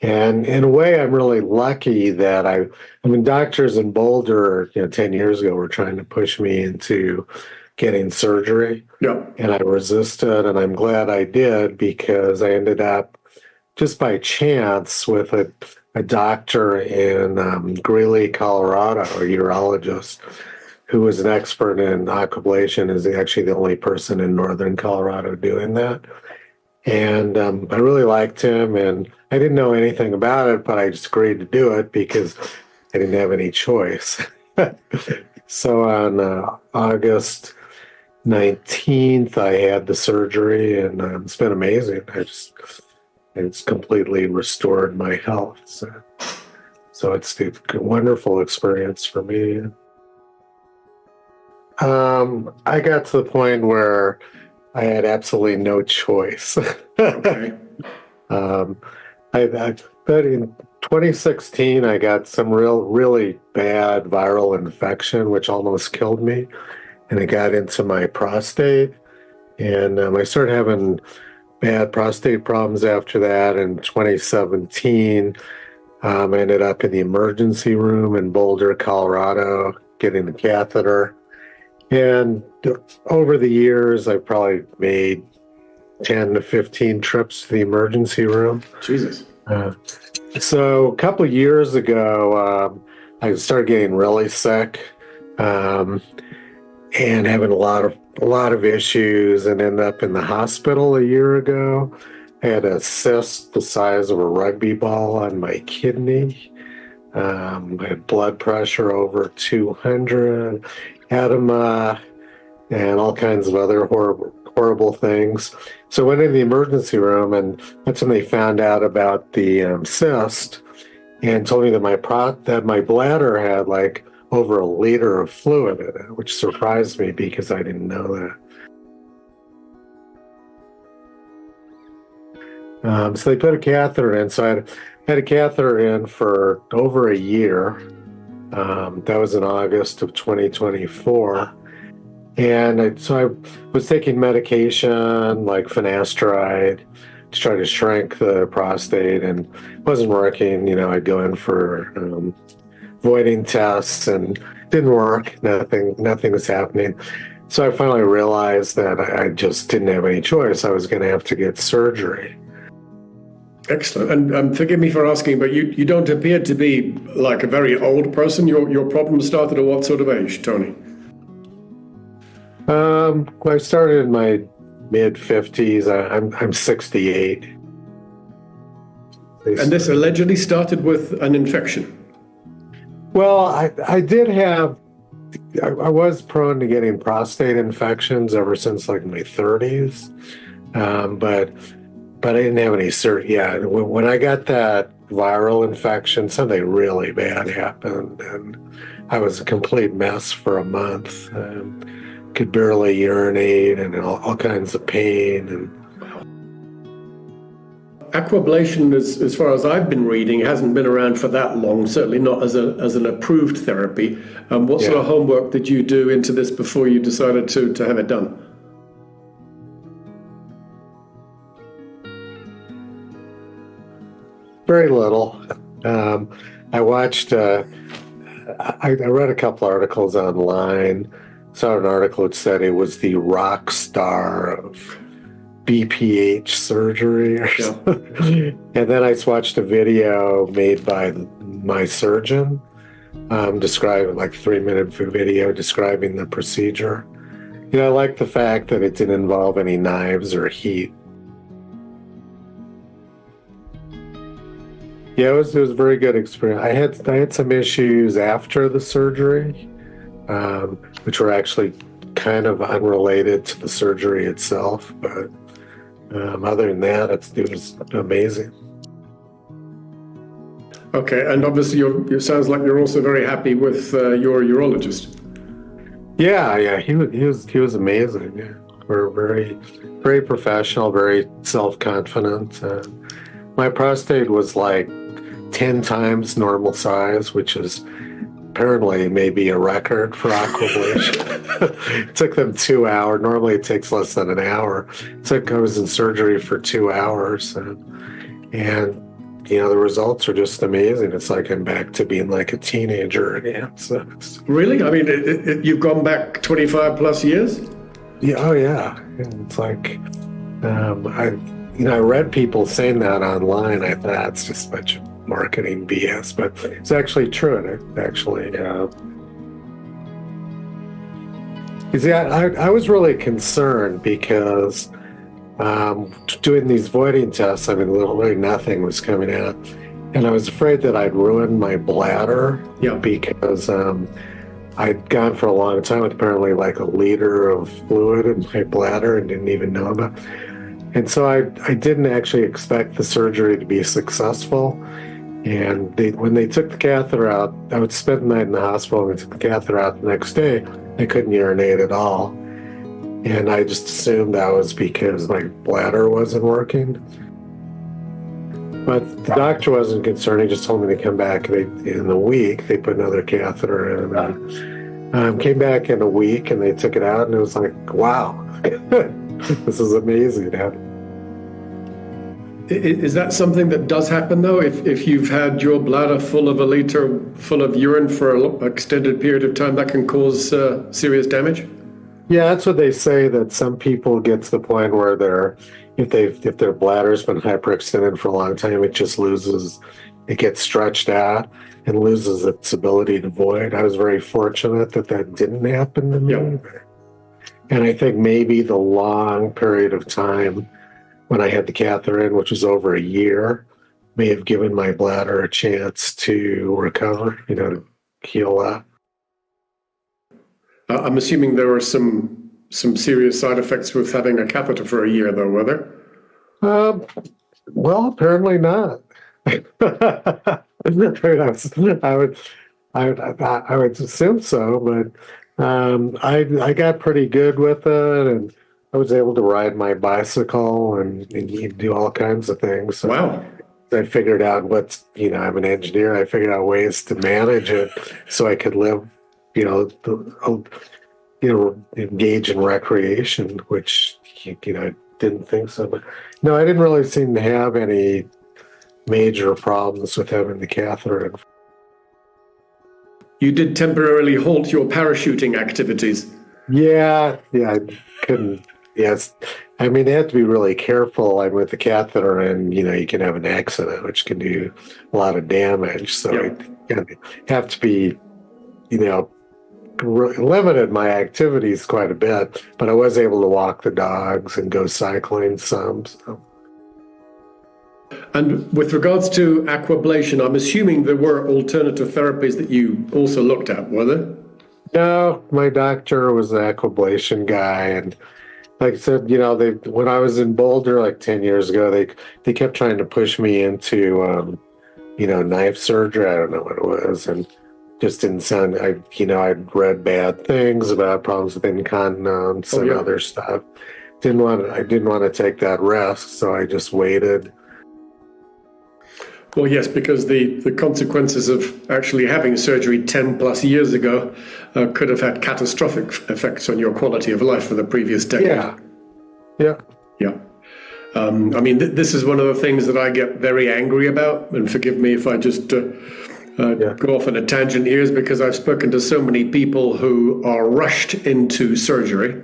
And in a way, I'm really lucky that I mean, doctors in Boulder, 10 years ago were trying to push me into getting surgery. Yeah. And I resisted, and I'm glad I did because I ended up just by chance with a doctor in Greeley, Colorado, a urologist who was an expert in aquablation, is actually the only person in northern Colorado doing that. And I really liked him, and I didn't know anything about it, but I just agreed to do it because I didn't have any choice. So on August 19th, I had the surgery, and it's been amazing. It's completely restored my health. So it's a wonderful experience for me. I got to the point where I had absolutely no choice. Okay. But in 2016, I got some really bad viral infection, which almost killed me, and it got into my prostate, and I started having bad prostate problems after that. In 2017, I ended up in the emergency room in Boulder, Colorado, getting a catheter. And over the years, I've probably made 10 to 15 trips to the emergency room. Jesus. So a couple of years ago, I started getting really sick and having a lot of issues, and ended up in the hospital a year ago. I had a cyst the size of a rugby ball on my kidney. I had blood pressure over 200, edema, and all kinds of other horrible things. So I went into the emergency room, and that's when they found out about the cyst, and told me that my bladder had like over a liter of fluid in it, which surprised me because I didn't know that. So they put a catheter in. So I had a catheter in for over a year. That was in August of 2024. And so I was taking medication like finasteride to try to shrink the prostate, and it wasn't working. I'd go in for voiding tests, and it didn't work. Nothing was happening. So I finally realized that I just didn't have any choice. I was going to have to get surgery. Excellent. And forgive me for asking, but you don't appear to be like a very old person. Your problem started at what sort of age, Tony? I started in my mid-50s. I'm 68. And this allegedly started with an infection. Well, I did have, I was prone to getting prostate infections ever since like my 30s, but I didn't have any Yeah, when I got that viral infection, something really bad happened, and I was a complete mess for a month. Could barely urinate, and all kinds of pain. And Aquablation, as far as I've been reading, hasn't been around for that long, certainly not as an approved therapy. What sort of homework did you do into this before you decided to have it done? Very little. I watched, I read a couple articles online, saw an article that said it was the rock star of BPH surgery or something. And then I watched a video made by my surgeon, describing like 3-minute video describing the procedure. I like the fact that it didn't involve any knives or heat. Yeah, it was a very good experience. I had some issues after the surgery, which were actually kind of unrelated to the surgery itself, but other than that, it was amazing. Okay, and obviously it sounds like you're also very happy with your urologist. Yeah, he was amazing. Yeah, we're very, very professional, very self-confident. My prostate was like 10 times normal size, which is apparently maybe a record for aquablation. It took them 2 hours. Normally it takes less than an hour. I was in surgery for 2 hours, and the results are just amazing. It's like I'm back to being like a teenager again. So Really? I mean, you've gone back 25 plus years? yeah, oh yeah. It's like I read people saying that online. I thought it's just a bunch of marketing BS, but it's actually true. And it actually, you see, I was really concerned because doing these voiding tests, I mean, literally nothing was coming out. And I was afraid that I'd ruin my bladder because I'd gone for a long time with apparently like a liter of fluid in my bladder and didn't even know about it. And so I didn't actually expect the surgery to be successful. And when they took the catheter out, I would spend the night in the hospital, and they took the catheter out the next day. I couldn't urinate at all. And I just assumed that was because my bladder wasn't working. But the doctor wasn't concerned. He just told me to come back in a week. They put another catheter in. Came back in a week, and they took it out, and it was like, wow, this is amazing. Is that something that does happen, though? If you've had your bladder full of a liter full of urine for an extended period of time, that can cause serious damage? Yeah, that's what they say, that some people get to the point where if their bladder's been hyperextended for a long time, it gets stretched out and loses its ability to void. I was very fortunate that didn't happen to me. Yeah. And I think maybe the long period of time when I had the catheter in, which was over a year, may have given my bladder a chance to recover, to heal up. I'm assuming there were some serious side effects with having a catheter for a year, though, were there? Well, apparently not. I would assume so, but I got pretty good with it, and I was able to ride my bicycle and do all kinds of things. So wow. I figured out I'm an engineer. I figured out ways to manage it so I could live, engage in recreation, which, I didn't think so. But no, I didn't really seem to have any major problems with having the catheter in. You did temporarily halt your parachuting activities. Yeah, I couldn't. Yes, I mean, they have to be really careful. I'm with the catheter, and you can have an accident, which can do a lot of damage. So I have to be, limited my activities quite a bit. But I was able to walk the dogs and go cycling some. So. And with regards to aquablation, I'm assuming there were alternative therapies that you also looked at, were there? No, my doctor was an aquablation guy, and like I said, when I was in Boulder like 10 years ago, they kept trying to push me into, knife surgery. I don't know what it was, and just didn't sound. I'd read bad things about problems with incontinence and other stuff. I didn't want to take that risk, so I just waited. Well, yes, because the consequences of actually having surgery 10 plus years ago could have had catastrophic effects on your quality of life for the previous decade. Yeah. I mean, this is one of the things that I get very angry about, and forgive me if I just go off on a tangent here, is because I've spoken to so many people who are rushed into surgery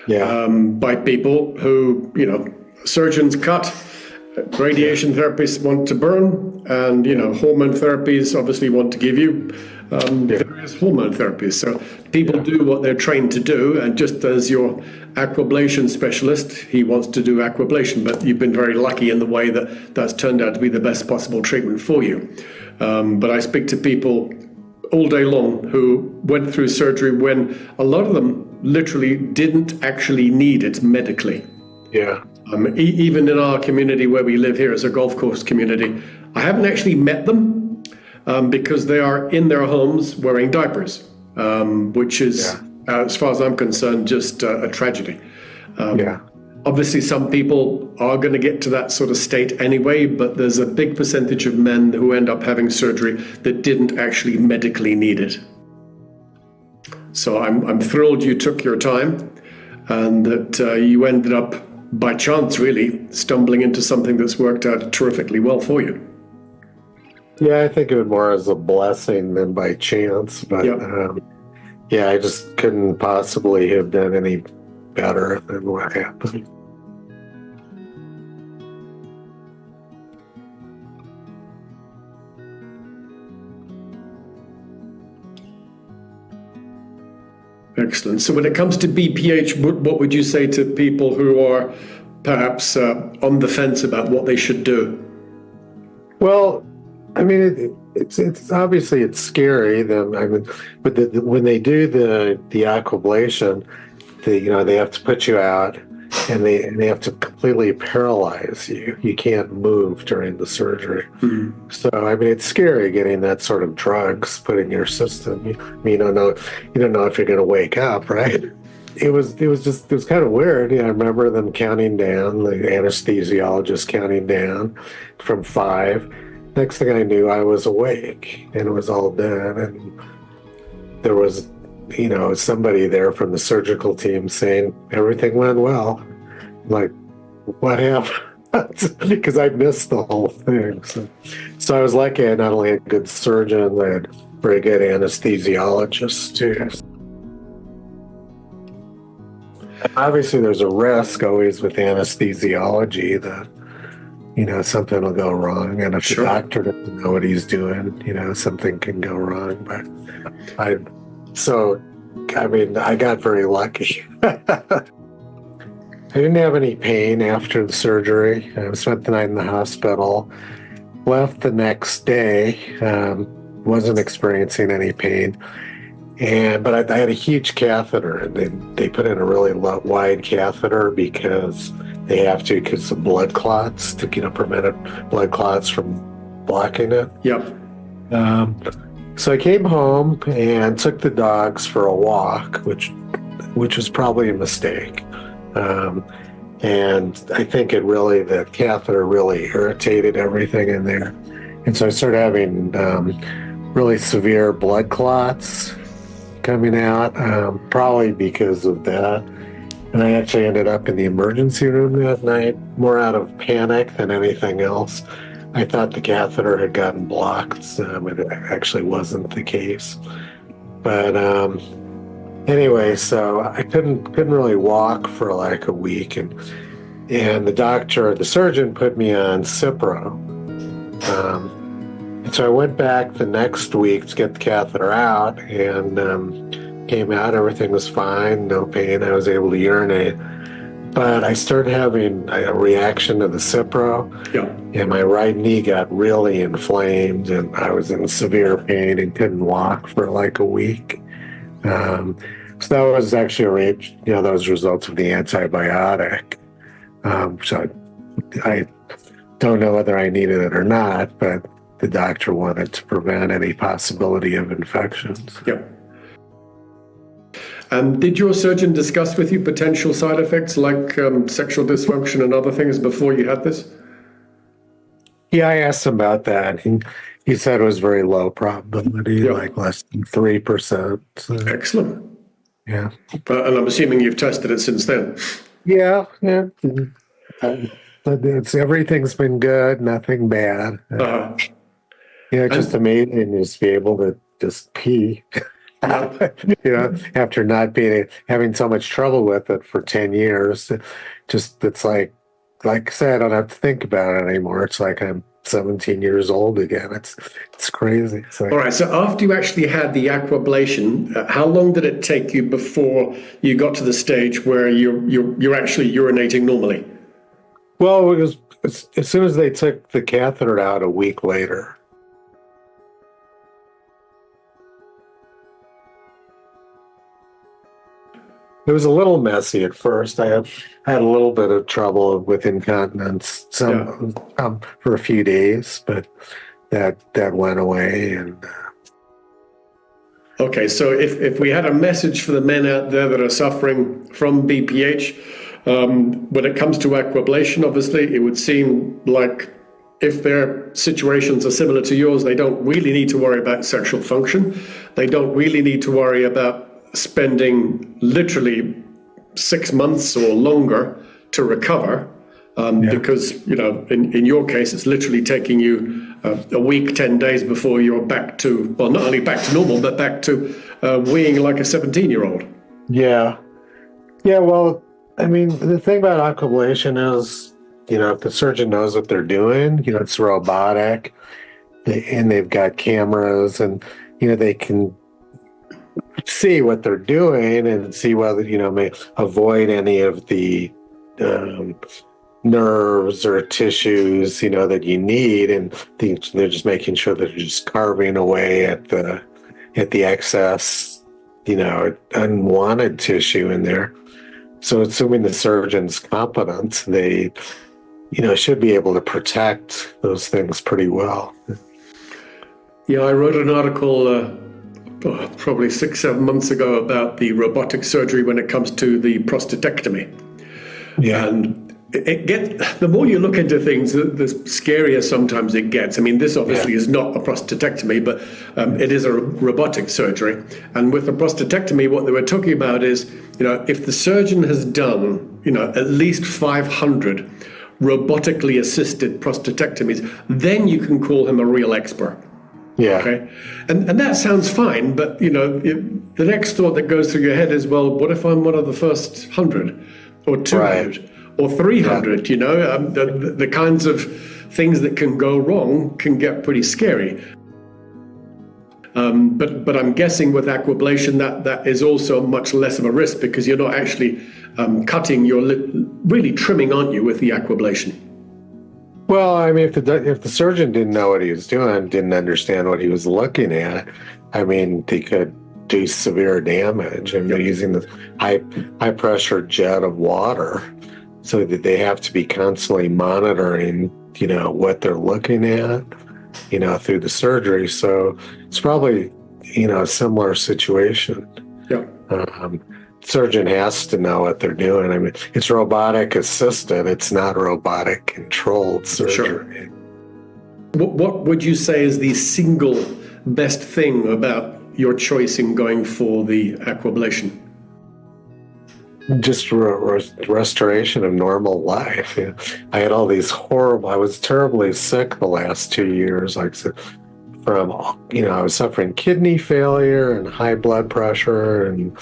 by people who, surgeons cut. Radiation therapists want to burn, and hormone therapies obviously want to give you various hormone therapies. So people do what they're trained to do, and just as your aquablation specialist, he wants to do aquablation, but you've been very lucky in the way that that's turned out to be the best possible treatment for you. But I speak to people all day long who went through surgery when a lot of them literally didn't actually need it medically. Yeah. Even in our community where we live here as a Gulf Coast community, I haven't actually met them because they are in their homes wearing diapers, which is, as far as I'm concerned, just a tragedy. Obviously, some people are going to get to that sort of state anyway, but there's a big percentage of men who end up having surgery that didn't actually medically need it. So I'm thrilled you took your time and that you ended up, by chance really, stumbling into something that's worked out terrifically well for you. Yeah, I think of it more as a blessing than by chance, but Yeah. yeah, I just couldn't possibly have done any better than what happened. Excellent. So when it comes to BPH, what would you say to people who are perhaps on the fence about what they should do? Well, I mean, it's obviously it's scary. Them, I mean, but when they do the aquablation, they have to put you out, and they have to completely paralyze you. You can't move during the surgery. So I mean, it's scary getting that sort of drugs put in your system. You don't know if you're going to wake up, right? It was kind of weird. I remember them counting down, the anesthesiologist counting down from 5. Next thing I knew, I was awake and it was all done. And there was, somebody there from the surgical team saying everything went well. I'm like, what happened? Because I missed the whole thing. So I was lucky. I not only had good surgeons, I had very good anesthesiologists too. Obviously, there's a risk always with anesthesiology that, something will go wrong. And if the doctor doesn't know what he's doing, something can go wrong. But I got very lucky. I didn't have any pain after the surgery. I spent the night in the hospital, left the next day, wasn't experiencing any pain. But I had a huge catheter, and they put in a really wide catheter because they have to, because of blood clots, to prevent blood clots from blocking it. Yep. So I came home and took the dogs for a walk, which was probably a mistake. And I think the catheter really irritated everything in there, and so I started having really severe blood clots coming out, probably because of that. And I actually ended up in the emergency room that night, more out of panic than anything else. I thought the catheter had gotten blocked. It actually wasn't the case. But anyway, so I couldn't really walk for like a week, and the surgeon put me on Cipro. And so I went back the next week to get the catheter out, and came out. Everything was fine, no pain. I was able to urinate. But I started having a reaction to the Cipro, and my right knee got really inflamed, and I was in severe pain and couldn't walk for like a week. So that was actually those results of the antibiotic. So I don't know whether I needed it or not, but the doctor wanted to prevent any possibility of infections. Yep. And did your surgeon discuss with you potential side effects like sexual dysfunction and other things before you had this? Yeah, I asked him about that. He said it was very low probability, like less than 3%. So, excellent. Yeah. And I'm assuming you've tested it since then. Yeah. Everything's been good, nothing bad. Just amazing just to be able to just pee. After having so much trouble with it for 10 years, it's like I said, I don't have to think about it anymore. It's like I'm 17 years old again. It's crazy. It's like, all right. So after you actually had the aquablation, how long did it take you before you got to the stage where you're actually urinating normally? Well, it was as soon as they took the catheter out a week later. It was a little messy at first. I had a little bit of trouble with incontinence for a few days, but that went away. And okay, so if we had a message for the men out there that are suffering from BPH, when it comes to aquablation, obviously, it would seem like if their situations are similar to yours, they don't really need to worry about sexual function. They don't really need to worry about spending literally 6 months or longer to recover, because in your case it's literally taking you a week, 10 days before you're back to, well, not only back to normal, but back to weeing like a 17-year-old. Yeah. Yeah, well, I mean, the thing about Aquablation is, if the surgeon knows what they're doing, it's robotic, and they've got cameras, and, they can see what they're doing and see whether, may avoid any of the nerves or tissues, that you need, and they're just making sure that they're just carving away at the excess, unwanted tissue in there. So assuming the surgeon's competent, they, should be able to protect those things pretty well. Yeah, I wrote an article probably 6-7 months ago about the robotic surgery when it comes to the prostatectomy. Yeah. And the more you look into things, the scarier sometimes it gets. I mean, this obviously is not a prostatectomy, but it is a robotic surgery. And with the prostatectomy, what they were talking about is, if the surgeon has done, at least 500 robotically assisted prostatectomies, then you can call him a real expert. Yeah. Okay. And that sounds fine, but, the next thought that goes through your head is, well, what if I'm one of the first 100 or 200? Right. Or 300, the kinds of things that can go wrong can get pretty scary. But I'm guessing with aquablation that is also much less of a risk because you're not actually cutting, you're really trimming, aren't you, with the aquablation? Well, I mean, if the surgeon didn't know what he was doing, didn't understand what he was looking at, I mean, they could do severe damage. And they're using the high pressure jet of water. So that they have to be constantly monitoring, what they're looking at, through the surgery. So it's probably, a similar situation. Yeah. Surgeon has to know what they're doing. I mean, it's robotic assisted. It's not robotic controlled surgery. Sure. What would you say is the single best thing about your choice in going for the aquablation? Just restoration of normal life. I had all these I was terribly sick the last 2 years, I was suffering kidney failure and high blood pressure and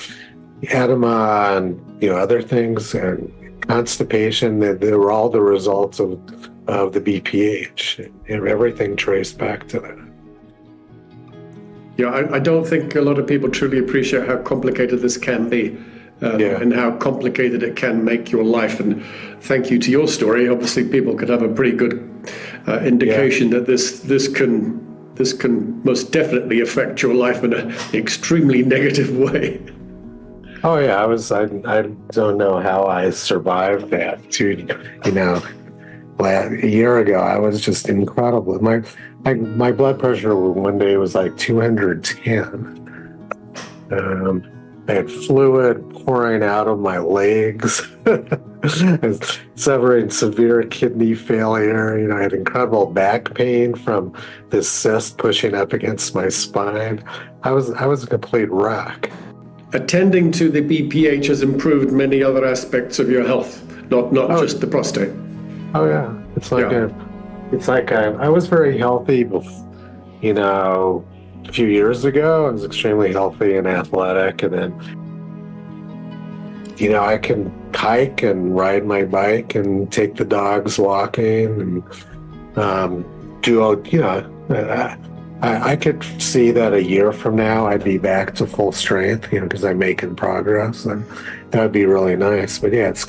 edema and, other things and constipation. They were all the results of the BPH, and everything traced back to that. Yeah, I don't think a lot of people truly appreciate how complicated this can be. And how complicated it can make your life. And thank you to your story. Obviously, people could have a pretty good indication that this can most definitely affect your life in an extremely negative way. Oh yeah, I don't know how I survived that. A year ago, I was just incredible. My blood pressure one day was like 210. I had fluid pouring out of my legs. I was suffering severe kidney failure. I had incredible back pain from this cyst pushing up against my spine. I was a complete wreck. Attending to the BPH has improved many other aspects of your health, not just the prostate. Oh yeah, I was very healthy before, a few years ago. I was extremely healthy and athletic, and then, I can hike and ride my bike and take the dogs walking and I could see that a year from now I'd be back to full strength, because I'm making progress, and that would be really nice. But yeah, it's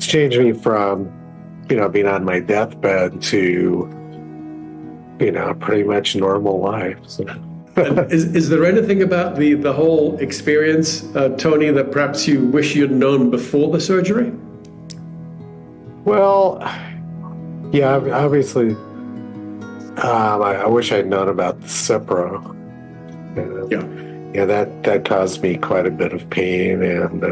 changed me from, being on my deathbed to, pretty much normal life. So. Is there anything about the whole experience, Tony, that perhaps you wish you'd known before the surgery? Well, yeah, obviously, I wish I'd known about the Cipro. Yeah, that caused me quite a bit of pain, and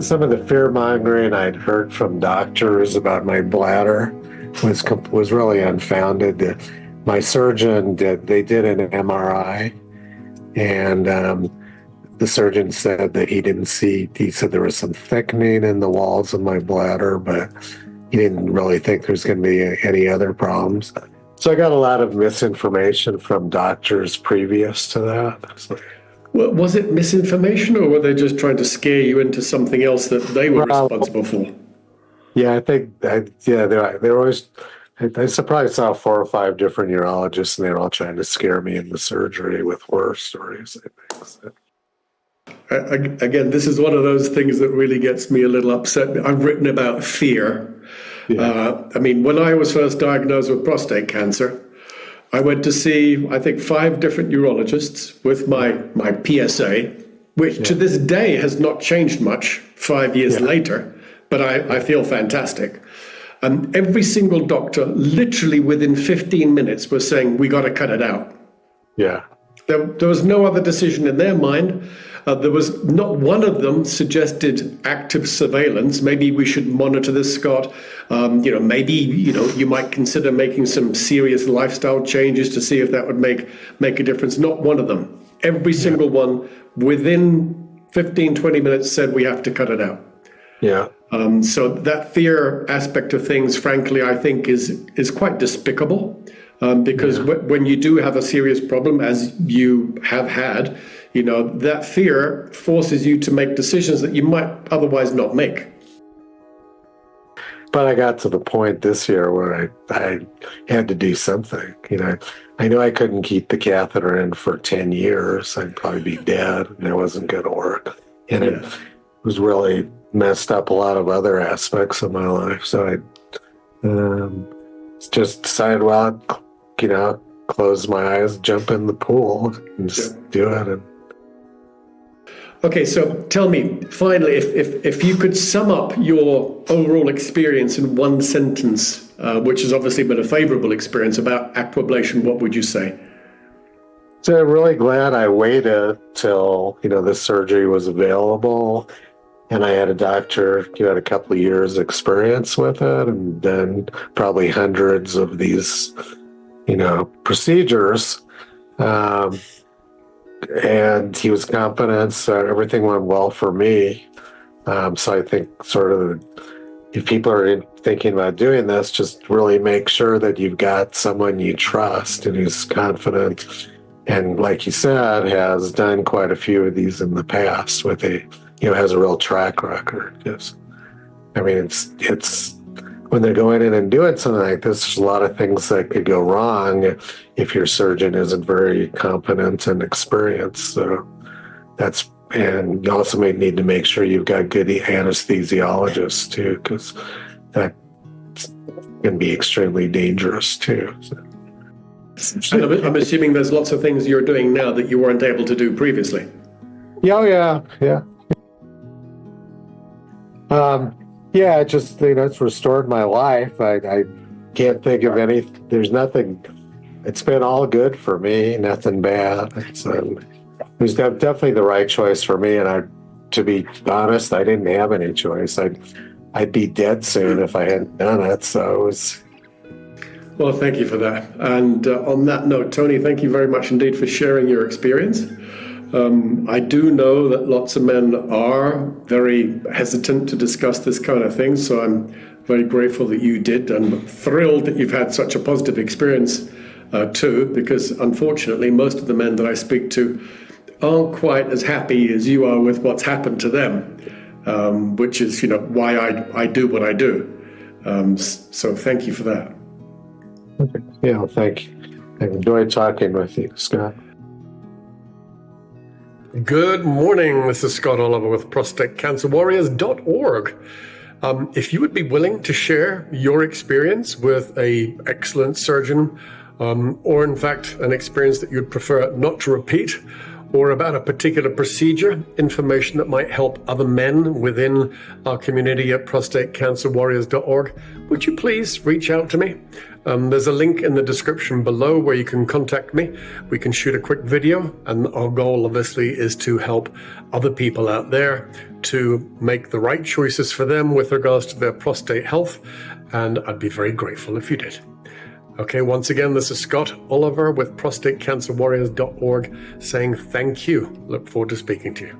some of the fear mongering I'd heard from doctors about my bladder was really unfounded. My surgeon they did an MRI, and the surgeon said that he didn't see. He said there was some thickening in the walls of my bladder, but he didn't really think there's going to be any other problems. So I got a lot of misinformation from doctors previous to that. So, Well, was it misinformation, or were they just trying to scare you into something else that they were responsible for? yeah, I think they're always. I surprised saw 4 or 5 different urologists, and they're all trying to scare me into surgery with horror stories, I think. So. Again, this is one of those things that really gets me a little upset. I've written about fear. Yeah. I mean, when I was first diagnosed with prostate cancer, I went to see, I think, 5 different urologists with my PSA, which to this day has not changed much 5 years later, but I feel fantastic. And every single doctor, literally within 15 minutes, was saying, we got to cut it out. Yeah. There was no other decision in their mind. There was not one of them suggested active surveillance. Maybe we should monitor this, Scott. Maybe you might consider making some serious lifestyle changes to see if that would make a difference. Not one of them. Every single one, within 15, 20 minutes, said we have to cut it out. Yeah. So that fear aspect of things, frankly, I think is quite despicable. Because when you do have a serious problem, as you have had, that fear forces you to make decisions that you might otherwise not make. But I got to the point this year where I had to do something. I knew I couldn't keep the catheter in for 10 years. I'd probably be dead, and it wasn't going to work. And it was really messed up a lot of other aspects of my life. So I just decided, well, close my eyes, jump in the pool, and just do it. Okay, so tell me, finally, if you could sum up your overall experience in one sentence, which has obviously been a favorable experience about aquablation, what would you say? So I'm really glad I waited till, this surgery was available, and I had a doctor who had a couple of years experience with it, and then probably hundreds of these procedures, and he was confident, so everything went well for me. So I think if people are thinking about doing this, just really make sure that you've got someone you trust and who's confident, and like you said, has done quite a few of these in the past with has a real track record. Yes. I mean, it's when they're going in and doing something like this, there's a lot of things that could go wrong if your surgeon isn't very competent and experienced. So and you also may need to make sure you've got good anesthesiologists too, because that can be extremely dangerous too. So. And I'm assuming there's lots of things you're doing now that you weren't able to do previously. Yeah. It just, it's restored my life. I can't think of there's nothing, it's been all good for me, nothing bad. It was definitely the right choice for me. And to be honest, I didn't have any choice. I'd be dead soon if I hadn't done it. So it was. Well, thank you for that. And on that note, Tony, thank you very much indeed for sharing your experience. I do know that lots of men are very hesitant to discuss this kind of thing, so I'm very grateful that you did, and thrilled that you've had such a positive experience too, because unfortunately most of the men that I speak to aren't quite as happy as you are with what's happened to them, which is why I do what I do. So thank you for that. Yeah, thank you. I enjoyed talking with you, Scott. Good morning. This is Scott Oliver with ProstateCancerWarriors.org. If you would be willing to share your experience with an excellent surgeon, or in fact an experience that you'd prefer not to repeat, or about a particular procedure, information that might help other men within our community at ProstateCancerWarriors.org, would you please reach out to me? There's a link in the description below where you can contact me. We can shoot a quick video, and our goal obviously is to help other people out there to make the right choices for them with regards to their prostate health, and I'd be very grateful if you did. Okay, once again, this is Scott Oliver with ProstateCancerWarriors.org saying thank you. Look forward to speaking to you.